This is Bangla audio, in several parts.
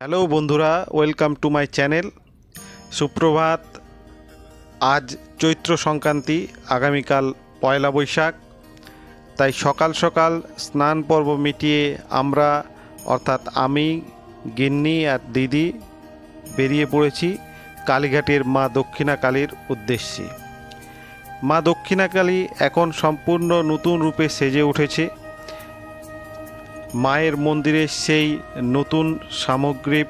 হ্যালো বন্ধুরা, ওয়েলকাম টু মাই চ্যানেল। সুপ্রভাত। আজ চৈত্র সংক্রান্তি, আগামীকাল পয়লা বৈশাখ। তাই সকাল সকাল স্নান পর্ব মিটিয়ে আমরা অর্থাৎ আমি, গিন্নি আর দিদি বেরিয়ে পড়েছি কালীঘাটের মা দক্ষিণা কালীর উদ্দেশ্যে। মা দক্ষিণা কালী এখন সম্পূর্ণ নতুন রূপে সেজে উঠেছে। মায়ের মন্দিরে সেই নতুন সামগ্রিক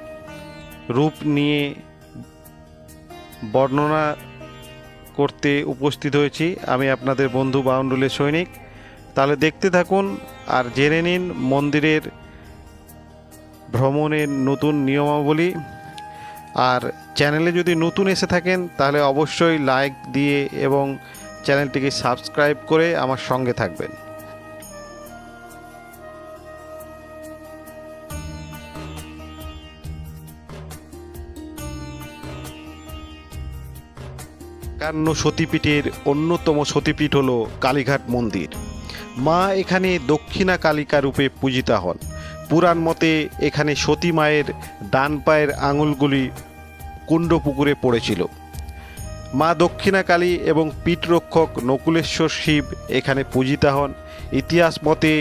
রূপ নিয়ে বর্ণনা করতে উপস্থিত হয়েছি আমি, আপনাদের বন্ধু বাউন্ডুলের সৈনিক। তাহলে দেখতে থাকুন আর জেনে নিন মন্দিরের ভ্রমণের নতুন নিয়মাবলী। আর চ্যানেলে যদি নতুন এসে থাকেন তাহলে অবশ্যই লাইক দিয়ে এবং চ্যানেলটিকে সাবস্ক্রাইব করে আমার সঙ্গে থাকবেন। একান্ন সতীপীঠের অন্যতম সতীপীঠ হল কালীঘাট মন্দির। মা এখানে দক্ষিণা কালিকা রূপে পূজিতা হন। পুরাণ মতে এখানে সতী মায়ের ডান পায়ের আঙুলগুলি কুণ্ডপুকুরে পড়েছিল। মা দক্ষিণা কালী এবং পীঠরক্ষক নকুলেশ্বর শিব এখানে পূজিতা হন। ইতিহাস মতে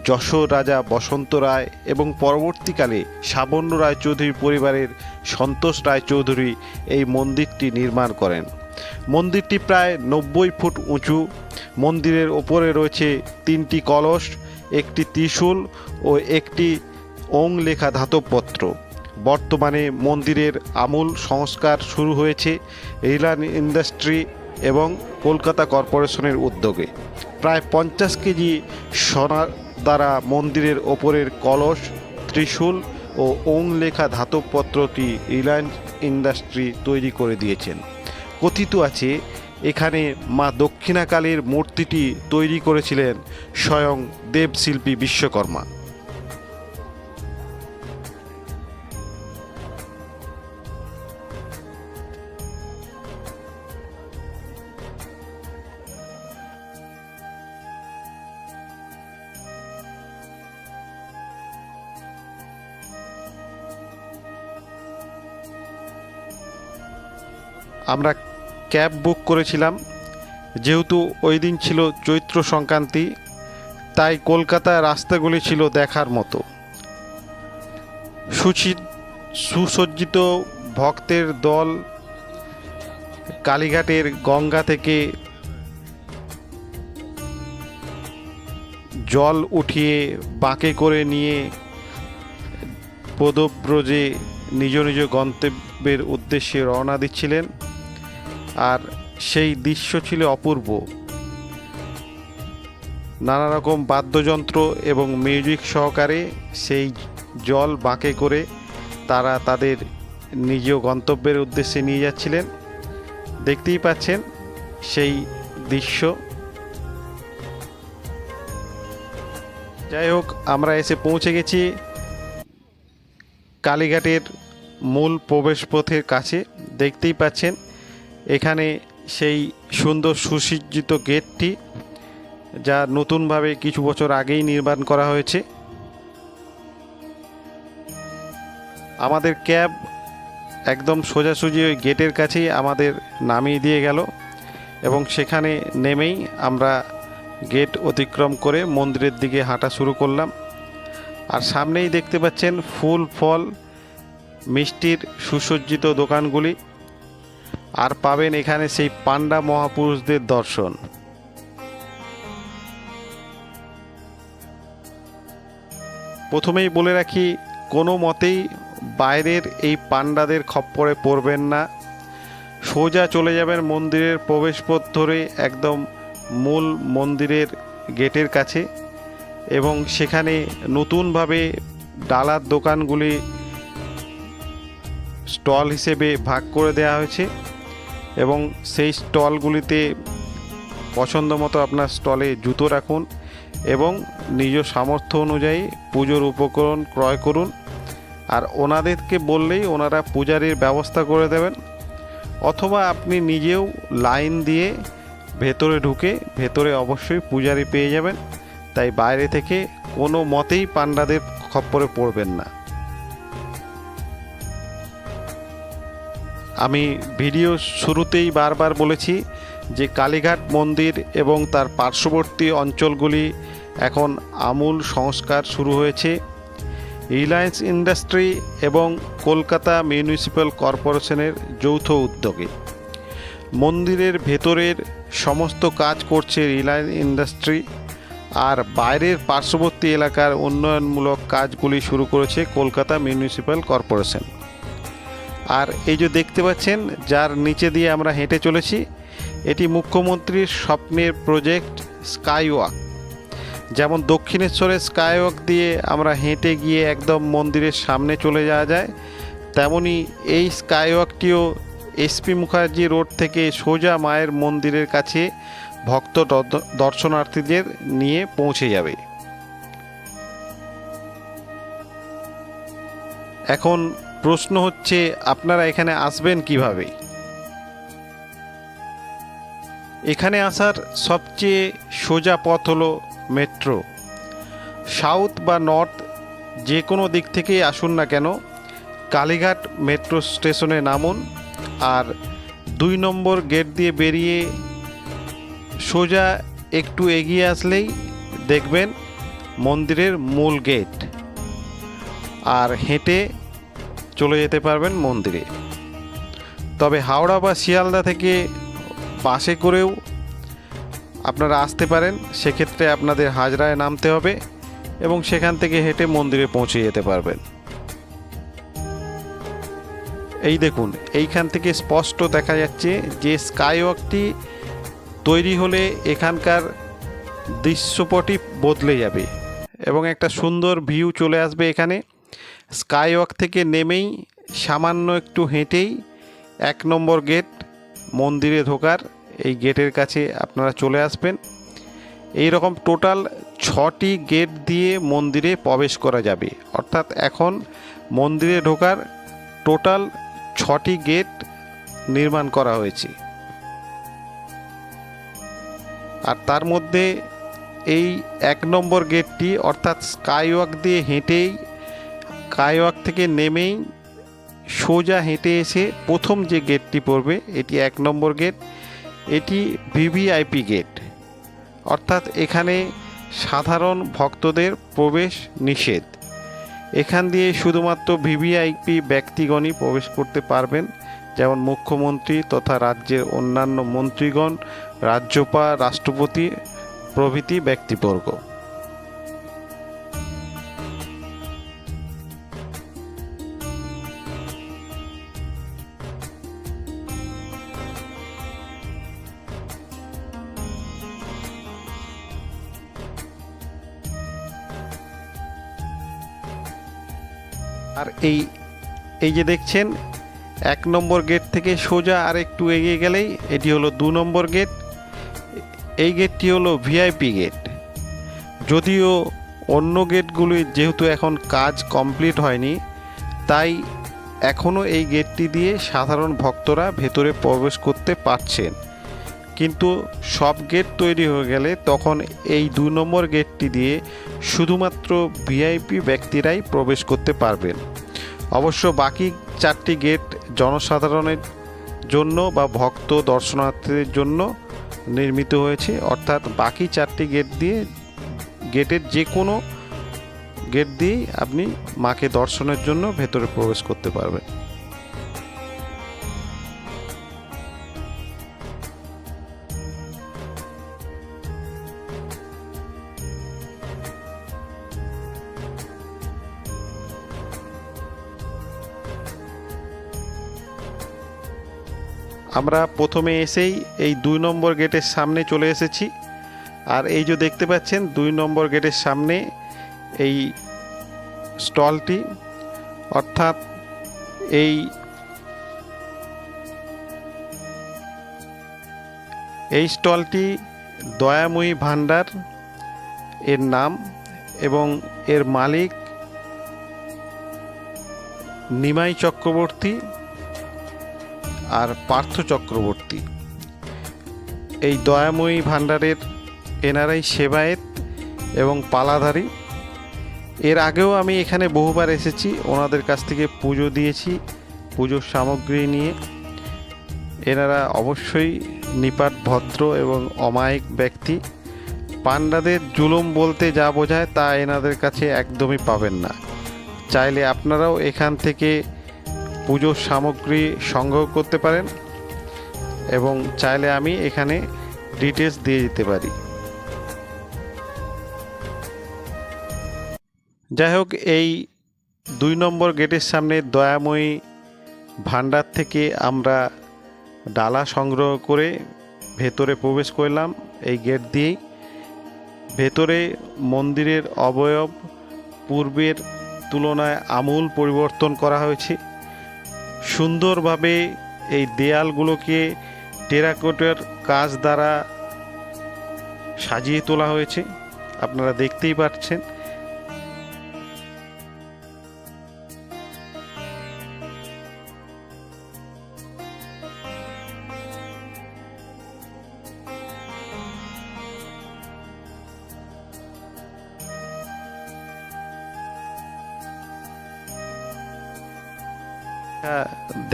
যশোর রাজা বসন্ত রায় এবং পরবর্তীকালে সাবর্ণ রায়চৌধুরী পরিবারের সন্তোষ রায়চৌধুরী এই মন্দিরটি নির্মাণ করেন। মন্দিরটি প্রায় 90 ফুট উঁচু। মন্দিরের ওপরে রয়েছে 3টি কলস, একটি ত্রিশূল ও একটি ওং লেখা ধাতবপত্র। বর্তমানে মন্দিরের আমূল সংস্কার শুরু হয়েছে রিলায়েন্স ইন্ডাস্ট্রি এবং কলকাতা কর্পোরেশনের উদ্যোগে। প্রায় 50 কেজি সোনার দ্বারা মন্দিরের ওপরের কলস, ত্রিশূল ও ওং লেখা ধাতবপত্রটি রিলায়েন্স ইন্ডাস্ট্রি তৈরি করে দিয়েছেন। কথিত আছে এখানে মা দক্ষিণা কালীর মূর্তিটি তৈরি করেছিলেন স্বয়ং দেবশিল্পী বিশ্বকর্মা। আমরা ক্যাব বুক করেছিলাম, যেহেতু ওই দিন ছিল চৈত্র সংক্রান্তি, তাই কলকাতার রাস্তাগুলি ছিল দেখার মতো। সুসজ্জিত ভক্তের দল কালীঘাটের গঙ্গা থেকে জল উঠিয়ে বাঁকে করে নিয়ে পদব্রজে নিজ নিজ গন্তব্যের উদ্দেশ্যে রওনা দিচ্ছিলেন। আর সেই দৃশ্য ছিল অপূর্ব। নানা রকম বাদ্যযন্ত্র এবং মিউজিক সহকারে সেই জল বাঁকে করে তারা তাদের নিজ গন্তব্যের উদ্দেশ্যে নিয়ে যাচ্ছিলেন। দেখতেই পাচ্ছেন সেই দৃশ্য। যাই হোক, আমরা এসে পৌঁছে গেছি কালীঘাটের মূল প্রবেশপথের কাছে। দেখতেই পাচ্ছেন এখানে সেই সুন্দর সুসজ্জিত গেটটি, যা নতুনভাবে কিছু বছর আগেই নির্মাণ করা হয়েছে। আমাদের ক্যাব একদম সোজাসুজি ওই গেটের কাছেই আমাদের নামিয়ে দিয়ে গেল এবং সেখানে নেমেই আমরা গেট অতিক্রম করে মন্দিরের দিকে হাঁটা শুরু করলাম। আর সামনেই দেখতে পাচ্ছেন ফুল ফল মিষ্টির সুসজ্জিত দোকানগুলি। আর পাবেন এখানে সেই পান্ডা মহাপুরুষদের দর্শন। প্রথমেই বলে রাখি, কোনো মতেই বাইরের এই পান্ডাদের খপ্পরে পড়বেন না। সোজা চলে যাবেন মন্দিরের প্রবেশপথ ধরে একদম মূল মন্দিরের গেটের কাছে এবং সেখানে নতুনভাবে ডালার দোকানগুলি স্টল হিসেবে ভাগ করে দেওয়া হয়েছে এবং সেই স্টলগুলিতে পছন্দ মতো আপনার স্টলে জুতো রাখুন এবং নিজ সামর্থ্য অনুযায়ী পুজোর উপকরণ ক্রয় করুন। আর ওনাদেরকে বললেই ওনারা পূজারির ব্যবস্থা করে দেবেন, অথবা আপনি নিজেও লাইন দিয়ে ভেতরে ঢুকে ভেতরে অবশ্যই পূজারি পেয়ে যাবেন। তাই বাইরে থেকে কোনো মতেই পান্ডাদের খপ্পরে পড়বেন না। আমি ভিডিও শুরুতেই বারবার বলেছি যে কালীঘাট মন্দির এবং তার পার্শ্ববর্তী অঞ্চলগুলি এখন আমূল সংস্কার শুরু হয়েছে রিলায়েন্স ইন্ডাস্ট্রি এবং কলকাতা মিউনিসিপ্যাল কর্পোরেশনের যৌথ উদ্যোগে। মন্দিরের ভেতরের সমস্ত কাজ করছে রিলায়েন্স ইন্ডাস্ট্রি, আর বাইরের পার্শ্ববর্তী এলাকার উন্নয়নমূলক কাজগুলি শুরু করেছে কলকাতা মিউনিসিপ্যাল কর্পোরেশন। আর এই যে দেখতে পাচ্ছেন যার নিচে দিয়ে আমরা হেঁটে চলেছি, এটি মুখ্যমন্ত্রীর স্বপ্নের প্রজেক্ট স্কাইওয়াক। যেমন দক্ষিণেশ্বরের স্কাইওয়াক দিয়ে আমরা হেঁটে গিয়ে একদম মন্দিরের সামনে চলে যাওয়া যায়, তেমনি এই স্কাইওয়াকটিও এসপি মুখার্জি রোড থেকে সোজা মায়ের মন্দিরের কাছে ভক্ত দর্শনার্থীদের নিয়ে পৌঁছে যাবে। এখন প্রশ্ন হচ্ছে আপনারা এখানে আসবেন কিভাবে? এখানে আসার সবচেয়ে সোজা পথ হলো মেট্রো। সাউথ বা নর্থ যে কোনো দিক থেকেই আসুন না কেন, কালীঘাট মেট্রো স্টেশনে নামুন, আর 2 নম্বর গেট দিয়ে বেরিয়ে সোজা একটু এগিয়ে আসলেই দেখবেন মন্দিরের মূল গেট, আর হেঁটে চলে যেতে পারবেন মন্দিরে। তবে হাওড়া বা শিয়ালদা থেকে বাসে করেও আপনারা আসতে পারেন, সেক্ষেত্রে আপনাদের হাজরায় নামতে হবে এবং সেখান থেকে হেঁটে মন্দিরে পৌঁছে যেতে পারবেন। এই দেখুন, এইখান থেকে স্পষ্ট দেখা যাচ্ছে যে স্কাইওয়াকটি তৈরি হলে এখানকার দৃশ্যপটই বদলে যাবে এবং একটা সুন্দর ভিউ চলে আসবে এখানে। স্কাইওয়াক থেকে নেমেই সামান্য একটু হেঁটেই 1 নম্বর গেট মন্দিরে ঢোকার, এই গেটের কাছে আপনারা চলে আসবেন। এই রকম টোটাল 6টি গেট দিয়ে মন্দিরে প্রবেশ করা যাবে, অর্থাৎ এখন মন্দিরে ঢোকার টোটাল 6টি গেট নির্মাণ করা হয়েছে। আর তার মধ্যে এই 1 নম্বর গেটটি, অর্থাৎ স্কাইওয়াক দিয়ে হেঁটেই, স্কাইওয়াক থেকে নেমেই সোজা হেঁটে এসে প্রথম যে গেটটি পড়বে এটি 1 নম্বর গেট। এটি ভিভিআইপি গেট, অর্থাৎ এখানে সাধারণ ভক্তদের প্রবেশ নিষেধ। এখান দিয়ে শুধুমাত্র ভিভিআইপি ব্যক্তিগণই প্রবেশ করতে পারবেন, যেমন মুখ্যমন্ত্রী তথা রাজ্যের অন্যান্য মন্ত্রীগণ, রাজ্যপাল, রাষ্ট্রপতি প্রভৃতি ব্যক্তিবর্গ। আর এই যে দেখছেন 1 নম্বর গেট থেকে সোজা আর একটু এগিয়ে গেলেই এটি হলো 2 নম্বর গেট। এই গেটটি হলো ভিআইপি গেট। যদিও অন্য গেটগুলি যেহেতু এখন কাজ কমপ্লিট হয়নি, তাই এখনও এই গেটটি দিয়ে সাধারণ ভক্তরা ভেতরে প্রবেশ করতে পারছেন, কিন্তু সব গেট তৈরি হয়ে গেলে তখন এই 2 নম্বর গেটটি দিয়ে শুধুমাত্র ভিআইপি ব্যক্তিরাই প্রবেশ করতে পারবেন। অবশ্য বাকি 4টি গেট জনসাধারণের জন্য বা ভক্ত দর্শনার্থীদের জন্য নির্মিত হয়েছে, অর্থাৎ বাকি 4টি গেটের যে কোনো গেট দিয়েই আপনি মাকে দর্শনের জন্য ভেতরে প্রবেশ করতে পারবেন। আমরা প্রথমে এসেই এই 2 নম্বর গেটের সামনে চলে এসেছি, আর এই যে দেখতে পাচ্ছেন 2 নম্বর গেটের সামনে এই স্টলটি, অর্থাৎ এই স্টলটি দয়াময়ী ভাণ্ডার এর নাম এবং এর মালিক নিমাই চক্রবর্তী আর পার্থ চক্রবর্তী। এই দয়াময়ী ভাণ্ডারের এনারাই সেবায়েত এবং পালাধারী। এর আগেও আমি এখানে বহুবার এসেছি, ওনাদের কাছ থেকে পুজো দিয়েছি, পুজোর সামগ্রী নিয়ে। এনারা অবশ্যই নিপাট ভদ্র এবং অমায়িক ব্যক্তি। পান্ডাদের জুলুম বলতে যা বোঝায় তা এনাদের কাছে একদমই পাবেন না। চাইলে আপনারাও এখান থেকে পুজোর সামগ্রী সংগ্রহ করতে পারেন এবং চাইলে আমি এখানে ডিটেলস দিয়ে দিতে পারি। যাই হোক, এই 2 নম্বর গেটের সামনে দয়াময়ী ভান্ডার থেকে আমরা ডালা সংগ্রহ করে ভেতরে প্রবেশ করলাম। এই গেট দিয়েই ভেতরে মন্দিরের অবয়ব পূর্বের তুলনায় আমূল পরিবর্তন করা হয়েছে। সুন্দরভাবে এই দেয়ালগুলোকে টেরাকোটার কাজ দ্বারা সাজিয়ে তোলা হয়েছে, আপনারা দেখতেই পাচ্ছেন।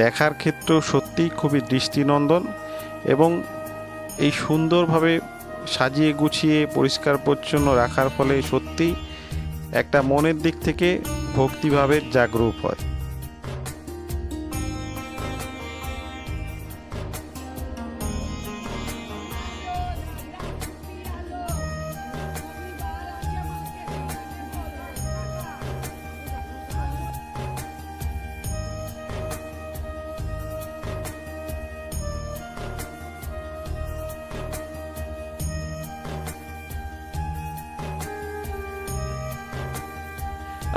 দেখার ক্ষেত্রেও সত্যিই খুবই দৃষ্টিনন্দন এবং এই সুন্দরভাবে সাজিয়ে গুছিয়ে পরিষ্কার পরিচ্ছন্ন রাখার ফলে সত্যিই একটা মনের দিক থেকে ভক্তিভাবের জাগরূপ হয়।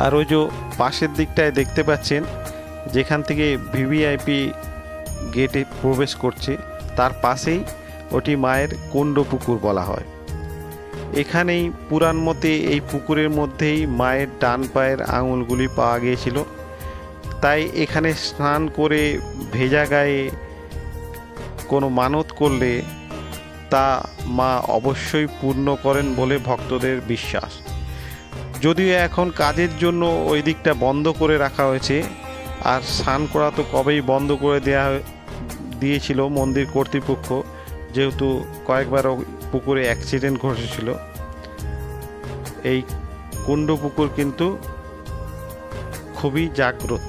আর ওই যে পাশের দিকটায় দেখতে পাচ্ছেন যেখান থেকে ভিভিআইপি গেটে প্রবেশ করছে, তার পাশেই ওটি মায়ের কুণ্ড পুকুর বলা হয়। এখানেই পুরাণ মতে এই পুকুরের মধ্যেই মায়ের ডান পায়ের আঙুলগুলি পাওয়া গিয়েছিল। তাই এখানে স্নান করে ভেজা গায়ে কোনো মানত করলে তা মা অবশ্যই পূর্ণ করেন বলে ভক্তদের বিশ্বাস। যদিও এখন কাজের জন্য ওই দিকটা বন্ধ করে রাখা হয়েছে, আর স্নান করা তো কবেই বন্ধ করে দিয়েছিল মন্দির কর্তৃপক্ষ, যেহেতু কয়েকবার পুকুরে অ্যাক্সিডেন্ট ঘটেছিল। এই কুণ্ড পুকুর কিন্তু খুবই জাগ্রত।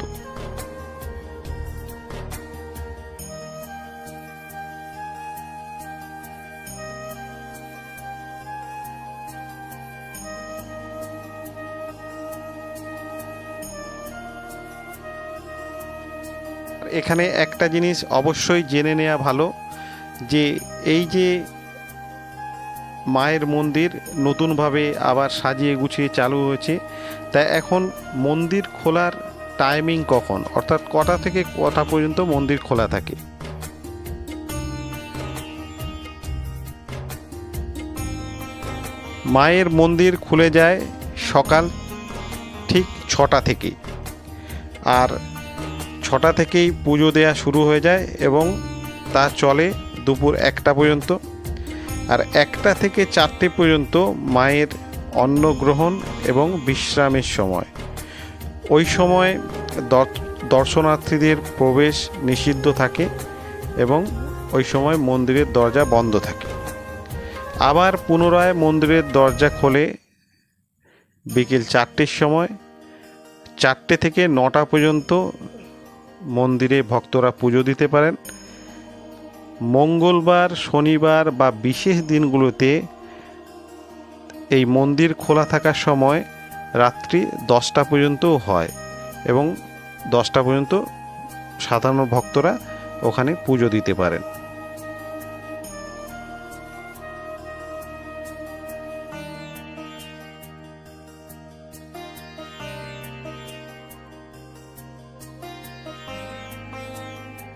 এখানে একটা জিনিস অবশ্যই জেনে নেওয়া ভালো, যে এই যে মায়ের মন্দির নতুনভাবে আবার সাজিয়ে গুছিয়ে চালু হয়েছে, তাই এখন মন্দির খোলার টাইমিং কখন, অর্থাৎ কটা থেকে কটা পর্যন্ত মন্দির খোলা থাকে। মায়ের মন্দির খুলে যায় সকাল ঠিক 6টা থেকে, আর 6টা থেকেই পুজো দেয়া শুরু হয়ে যায় এবং তা চলে দুপুর 1টা পর্যন্ত। আর 1টা থেকে 4টে পর্যন্ত মায়ের অন্নগ্রহণ এবং বিশ্রামের সময়। ওই সময় দর্শনার্থীদের প্রবেশ নিষিদ্ধ থাকে এবং ওই সময় মন্দিরের দরজা বন্ধ থাকে। আবার পুনরায় মন্দিরের দরজা খোলে বিকেল 4টের সময়। 4টে থেকে 9টা পর্যন্ত মন্দিরে ভক্তরা পুজো দিতে পারেন। মঙ্গলবার, শনিবার বা বিশেষ দিনগুলোতে এই মন্দির খোলা থাকার সময় রাত্রি 10টা পর্যন্তও হয় এবং 10টা পর্যন্ত সাধারণ ভক্তরা ওখানে পুজো দিতে পারেন।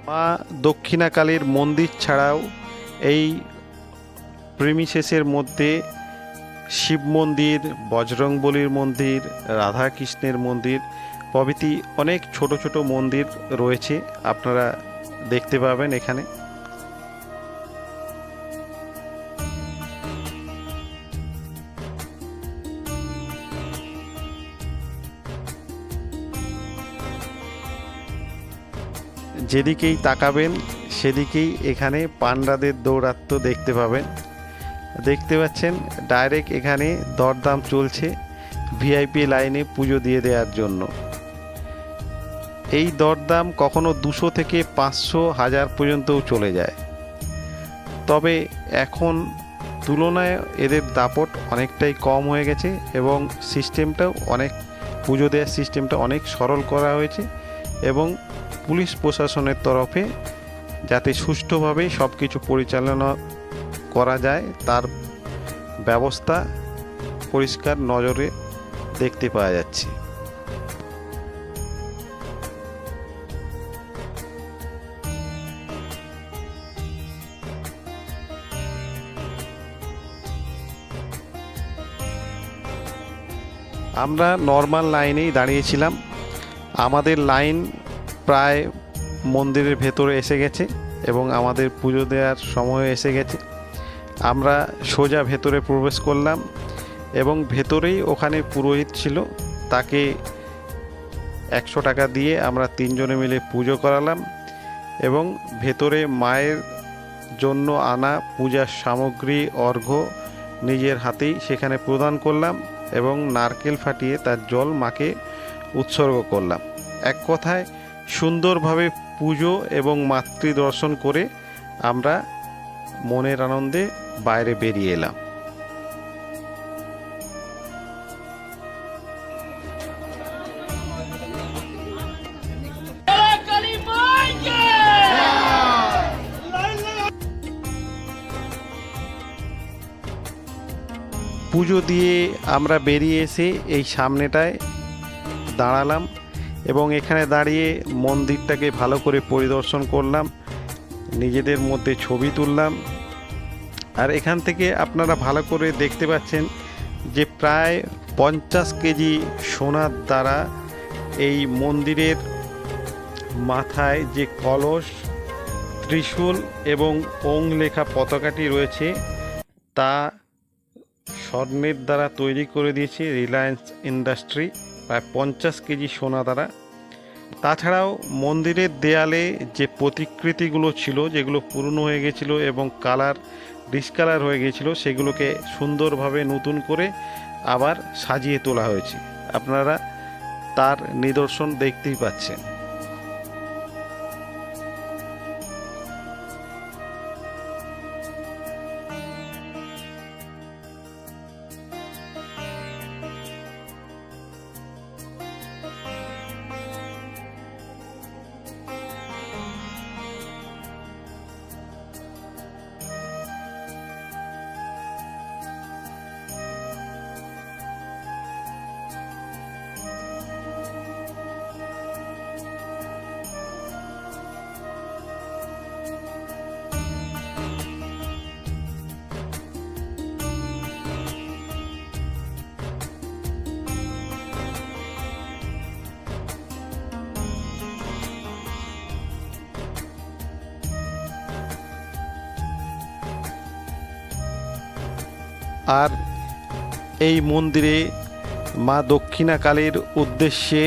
মা দক্ষিণাকালীর মন্দির ছাড়াও এই প্রেমিসেসের মধ্যে শিব মন্দির, বজরংবলীর মন্দির, রাধাকৃষ্ণের মন্দির প্রভৃতি অনেক ছোট ছোট মন্দির রয়েছে, আপনারা দেখতে পাবেন এখানে। যেদিকেই তাকাবেন সেদিকেই এখানে পান্ডাদের দৌরাত্ম্য দেখতে পাবেন। দেখতে পাচ্ছেন ডাইরেক্ট এখানে দরদাম চলছে ভিআইপি লাইনে পুজো দিয়ে দেওয়ার জন্য। এই দরদাম কখনো 200 থেকে 500 1000 পর্যন্তও চলে যায়। তবে এখন তুলনায় এদের দাপট অনেকটাই কম হয়ে গেছে এবং সিস্টেমটাও পুজো দেওয়ার সিস্টেমটা অনেক সরল করা হয়েছে এবং পুলিশ প্রশাসনের তরফে যাতে সুষ্ঠুভাবে সব কিছু পরিচালনা করা যায় তার ব্যবস্থা পরিষ্কার নজরে দেখতে পাওয়া যাচ্ছে। আমরা নর্মাল লাইনেই দাঁড়িয়েছিলাম। আমাদের লাইন প্রায় মন্দিরের ভেতরে এসে গেছে এবং আমাদের পুজো দেওয়ার সময় এসে গেছে। আমরা সোজা ভেতরে প্রবেশ করলাম এবং ভেতরেই ওখানে পুরোহিত ছিল, তাকে 100 টাকা দিয়ে আমরা 3 জনে মিলে পুজো করালাম এবং ভেতরে মায়ের জন্য আনা পূজার সামগ্রী অর্ঘ্য নিজের হাতেই সেখানে প্রদান করলাম এবং নারকেল ফাটিয়ে তার জল মাকে উৎসর্গ করলাম। এক কথায় সুন্দরভাবে পুজো এবং মাতৃ দর্শন করে আমরা মনের আনন্দে বাইরে বেরিয়ে এলাম। পুজো দিয়ে আমরা বেরিয়ে এসে এই সামনেটায় দাঁড়ালাম এবং এখানে দাঁড়িয়ে মন্দিরটাকে ভালো করে পরিদর্শন করলাম, নিজেদের মধ্যে ছবি তুললাম। আর এখান থেকে আপনারা ভালো করে দেখতে পাচ্ছেন যে প্রায় 50 কেজি সোনার দ্বারা এই মন্দিরের মাথায় যে কলস, ত্রিশূল এবং ওং লেখা পতাকাটি রয়েছে তা স্বর্ণের দ্বারা তৈরি করে দিয়েছে রিলায়েন্স ইন্ডাস্ট্রি, প্রায় 50 কেজি সোনা দ্বারা। তাছাড়াও মন্দিরের দেয়ালে যে প্রতিকৃতিগুলো ছিল যেগুলো পুরনো হয়ে গেছিল এবং ডিসকালার হয়ে গেছিল সেগুলোকে সুন্দরভাবে নতুন করে আবার সাজিয়ে তোলা হয়েছে। আপনারা তার নিদর্শন দেখতেই পাচ্ছেন। আর এই মন্দিরে মা দক্ষিণা কালীর উদ্দেশ্যে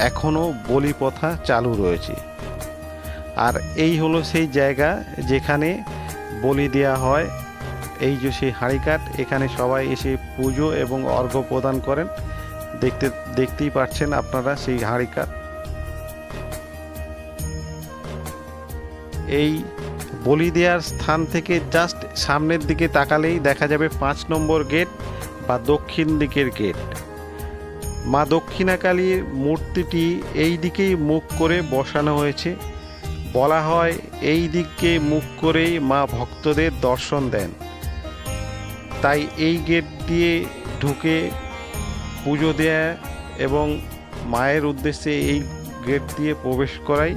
এখনও বলি প্রথা চালু রয়েছে। আর এই হলো সেই জায়গা যেখানে বলি দেওয়া হয়। এই যে সেই হাঁড়িকাঠ, এখানে সবাই এসে পুজো এবং অর্ঘ্য প্রদান করেন। দেখতেই পাচ্ছেন আপনারা সেই হাঁড়িকাঠ। এই বলি দেওয়ার স্থান থেকে জাস্ট সামনের দিকে তাকালেই দেখা যাবে 5 নম্বর গেট বা দক্ষিণ দিকের গেট। মা দক্ষিণা কালীর মূর্তিটি এই দিকেই মুখ করে বসানো হয়েছে। বলা হয় এই দিকে মুখ করেই মা ভক্তদের দর্শন দেন। তাই এই গেট দিয়ে ঢুকে পুজো দেয়া এবং মায়ের উদ্দেশ্যে এই গেট দিয়ে প্রবেশ করাই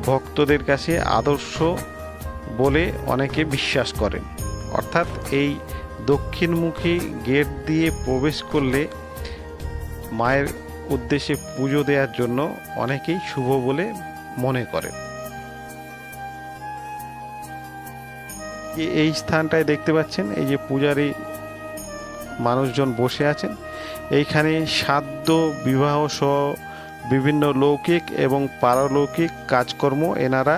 ভক্তদের কাছে আদর্শ বলে অনেকে বিশ্বাস করেন। অর্থাৎ এই দক্ষিণমুখী গেট দিয়ে প্রবেশ করলে মায়ের উদ্দেশ্যে পুজো দেওয়ার জন্য অনেকেই শুভ বলে মনে করেন। এই স্থানটায় দেখতে পাচ্ছেন এই যে পূজারী মানুষজন বসে আছেন। এইখানে শ্রাদ্ধ, বিবাহ সহ বিভিন্ন লৌকিক এবং পারলৌকিক কাজকর্ম এনারা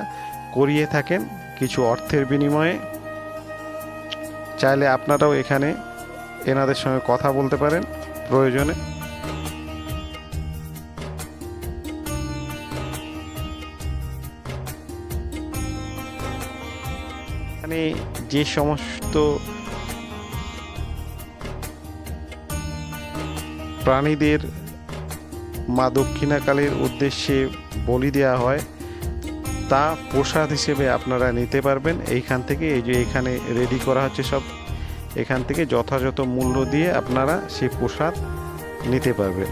করিয়ে থাকেন। কিছু অর্থের বিনিময়ে। চাইলে আপনারাও এখানে এনাদের সঙ্গে কথা বলতে পারেন প্রয়োজনে। এখানে যে সমস্ত প্রাণীদের মা দক্ষিণাকালীর উদ্দেশ্যে বলি দেওয়া হয় তা প্রসাদ হিসেবে আপনারা নিতে পারবেন এইখান থেকে। এই যে এখানে রেডি করা হচ্ছে সব, এখান থেকে যথাযথ মূল্য দিয়ে আপনারা সেই প্রসাদ নিতে পারবেন।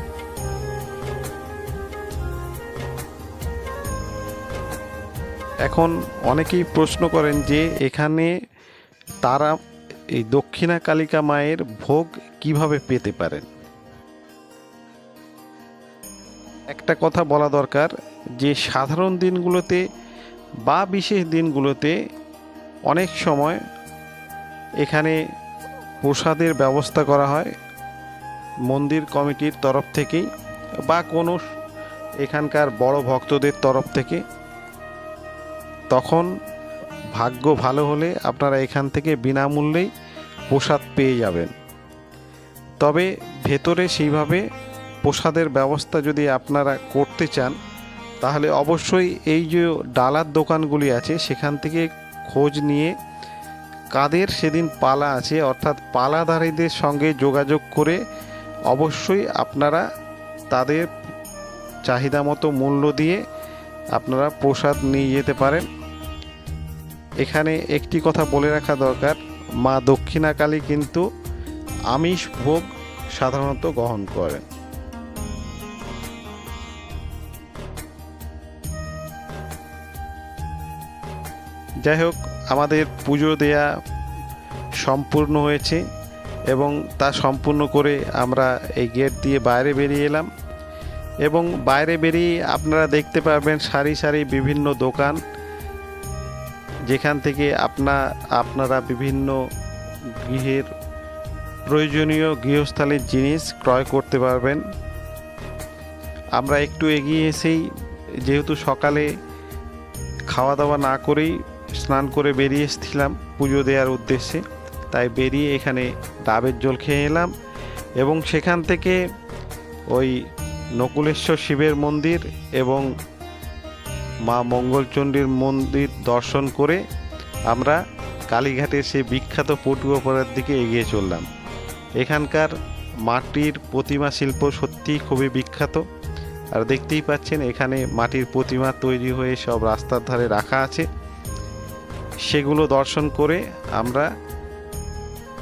এখন অনেকেই প্রশ্ন করেন যে এখানে তারা এই দক্ষিণা কালিকা মায়ের ভোগ কিভাবে পেতে পারেন। একটা কথা বলা দরকার যে সাধারণ দিনগুলোতে বা বিশেষ দিনগুলোতে অনেক সময় এখানে প্রসাদের ব্যবস্থা করা হয় মন্দির কমিটির তরফ থেকেই বা কোনো এখানকার বড় ভক্তদের তরফ থেকে। তখন ভাগ্য ভালো হলে আপনারা এখান থেকে বিনামূল্যেই প্রসাদ পেয়ে যাবেন। তবে ভেতরে সেইভাবে প্রসাদের ব্যবস্থা যদি আপনারা করতে চান তাহলে অবশ্যই এই যে ডালার দোকানগুলি আছে সেখান থেকে খোঁজ নিয়ে কাদের সেদিন পালা আছে অর্থাৎ পালাধারীদের সঙ্গে যোগাযোগ করে অবশ্যই আপনারা তাদের চাহিদা মতো মূল্য দিয়ে আপনারা প্রসাদ নিয়ে যেতে পারেন। এখানে একটি কথা বলে রাখা দরকার, মা দক্ষিণাকালী কিন্তু আমিষ ভোগ সাধারণত গ্রহণ করেন। যাই হোক, আমাদের পুজো দেয়া সম্পূর্ণ হয়েছে এবং তা সম্পূর্ণ করে আমরা এই গেট দিয়ে বাইরে বেরিয়ে এলাম এবং বাইরে বেরিয়ে আপনারা দেখতে পাবেন সারি সারি বিভিন্ন দোকান, যেখান থেকে আপনারা বিভিন্ন গৃহের প্রয়োজনীয় গৃহস্থালির জিনিস ক্রয় করতে পারবেন। আমরা একটু এগিয়ে এসেই যেহেতু সকালে খাওয়া দাওয়া না করেই স্নান করে বেরিয়ে এসেছিলাম পুজো দেওয়ার উদ্দেশ্যে, তাই বেরিয়ে এখানে ডাবের জল খেয়ে এলাম এবং সেখান থেকে ওই নকুলেশ্বর শিবের মন্দির এবং মা মঙ্গলচণ্ডীর মন্দির দর্শন করে আমরা কালীঘাটের সেই বিখ্যাত পটুয়াপাড়ার দিকে এগিয়ে চললাম। এখানকার মাটির প্রতিমা শিল্প সত্যিই খুবই বিখ্যাত। আর দেখতেই পাচ্ছেন এখানে মাটির প্রতিমা তৈরি হয়ে সব রাস্তার ধারে রাখা আছে, সেগুলো দর্শন করে আমরা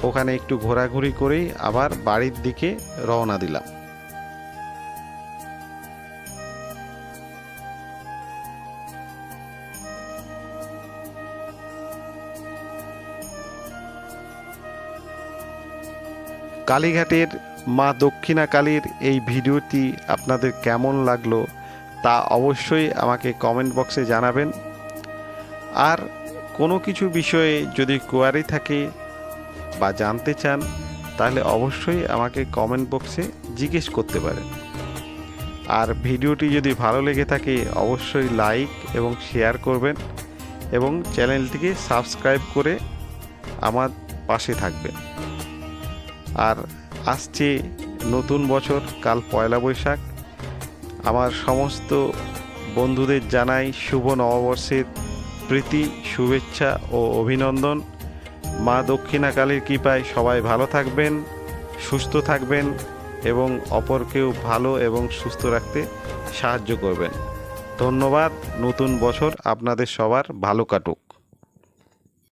ওখানে একটু ঘোরাঘুরি করেই আবার বাড়ির দিকে রওনা দিলাম। কালীঘাটের মা দক্ষিণাকালীর এই ভিডিওটি আপনাদের কেমন লাগলো তা অবশ্যই আমাকে কমেন্ট বক্সে জানাবেন। আর কোনো কিছু বিষয়ে যদি কোয়ারি থাকে বা জানতে চান তাহলে অবশ্যই আমাকে কমেন্ট বক্সে জিজ্ঞেস করতে পারেন। আর ভিডিওটি যদি ভালো লেগে থাকে অবশ্যই লাইক এবং শেয়ার করবেন এবং চ্যানেলটিকে সাবস্ক্রাইব করে আমার পাশে থাকবেন। আর আসছে নতুন বছর, কাল পয়লা বৈশাখ। আমার সমস্ত বন্ধুদের জানাই শুভ নববর্ষের প্রীতি, শুভেচ্ছা ও অভিনন্দন। মা দক্ষিণাকালীর কৃপায় সবাই ভালো থাকবেন, সুস্থ থাকবেন এবং অপরকেও ভালো এবং সুস্থ রাখতে সাহায্য করবেন। ধন্যবাদ। নতুন বছর আপনাদের সবার ভালো কাটুক।